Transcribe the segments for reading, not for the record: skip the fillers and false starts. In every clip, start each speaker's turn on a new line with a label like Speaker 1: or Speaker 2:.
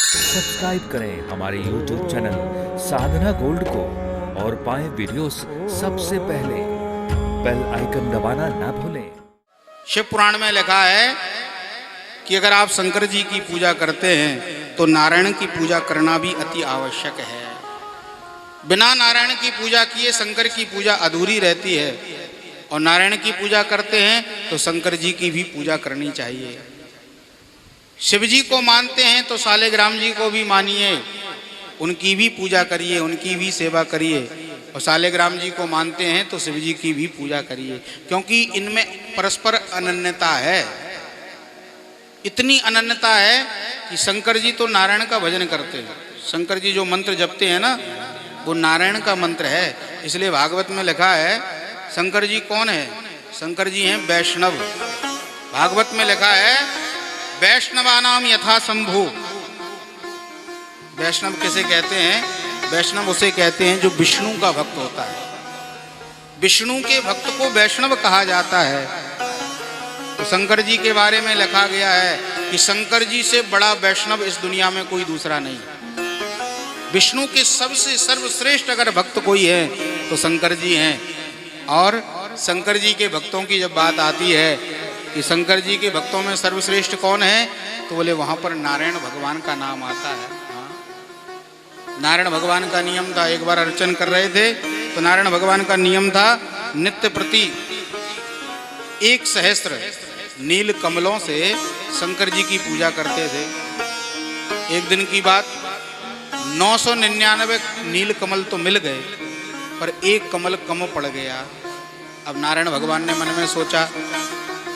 Speaker 1: Subscribe करें हमारे YouTube channel साधना gold को और पाएं वीडियोस सबसे पहले। बेल आइकन दबाना ना भूलें।
Speaker 2: शिव पुराण में लिखा है कि अगर आप शंकर जी की पूजा करते हैं तो नारायण की पूजा करना भी अति आवश्यक है। बिना नारायण की पूजा किए शंकर की पूजा अधूरी रहती है, और नारायण की पूजा करते हैं तो शंकर जी की भी पूजा करनी चाहिए। शिव जी को मानते हैं तो सालिग्राम जी को भी मानिए, उनकी भी पूजा करिए, उनकी भी सेवा करिए। और सालिग्राम जी को मानते हैं तो शिव जी की भी पूजा करिए, क्योंकि इनमें परस्पर अनन्यता है। इतनी अनन्यता है कि शंकर जी तो नारायण का भजन करते हैं। शंकर जी जो मंत्र जपते हैं ना, वो नारायण का मंत्र है। इसलिए भागवत में लिखा है शंकर जी कौन है? शंकर जी हैं वैष्णव। भागवत में लिखा है वैष्णवानाम यथा शंभु। वैष्णव किसे कहते हैं? वैष्णव उसे कहते हैं जो विष्णु का भक्त होता है। विष्णु के भक्त को वैष्णव कहा जाता है। तो शंकर जी के बारे में लिखा गया है कि शंकर जी से बड़ा वैष्णव इस दुनिया में कोई दूसरा नहीं। विष्णु के सबसे सर्वश्रेष्ठ अगर भक्त कोई है तो शंकर जी हैं। और शंकर जी के भक्तों की जब बात आती है कि शंकर जी के भक्तों में सर्वश्रेष्ठ कौन है, तो बोले वहां पर नारायण भगवान का नाम आता है। नारायण भगवान का नियम था, एक बार अर्चन कर रहे थे तो नारायण भगवान का नियम था नित्य प्रति 1 सहस्त्र नील कमलों से शंकर जी की पूजा करते थे। एक दिन की बात, 999 नील कमल तो मिल गए, पर 1 कमल कम पड़ गया। अब नारायण भगवान ने मन में सोचा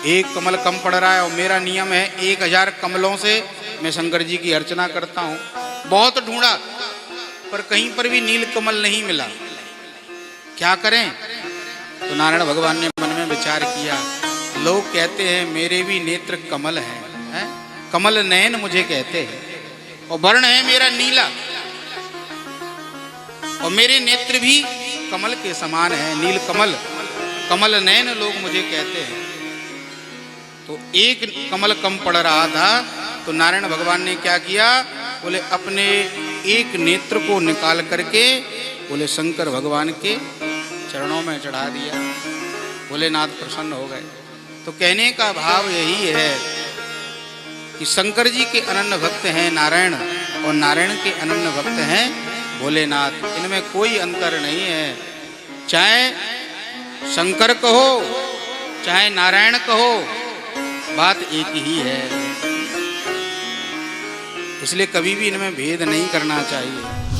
Speaker 2: 1 कमल कम पड़ रहा है और मेरा नियम है 1000 कमलों से मैं शंकर जी की अर्चना करता हूँ। बहुत ढूंढा पर कहीं पर भी नील कमल नहीं मिला, क्या करें? तो नारायण भगवान ने मन में विचार किया, लोग कहते हैं मेरे भी नेत्र कमल हैं, कमल नयन मुझे कहते हैं, और वर्ण है मेरा नीला, और मेरे नेत्र भी कमल के समान है, नील कमल, कमल नयन लोग मुझे कहते हैं। तो 1 कमल कम पड़ रहा था, तो नारायण भगवान ने क्या किया? बोले अपने 1 नेत्र को निकाल करके बोले शंकर भगवान के चरणों में चढ़ा दिया। भोलेनाथ प्रसन्न हो गए। तो कहने का भाव यही है कि शंकर जी के अनन्य भक्त हैं नारायण, और नारायण के अनन्य भक्त हैं भोलेनाथ। इनमें कोई अंतर नहीं है। चाहे शंकर कहो चाहे नारायण कहो, बात एक ही है। इसलिए कभी भी इनमें भेद नहीं करना चाहिए।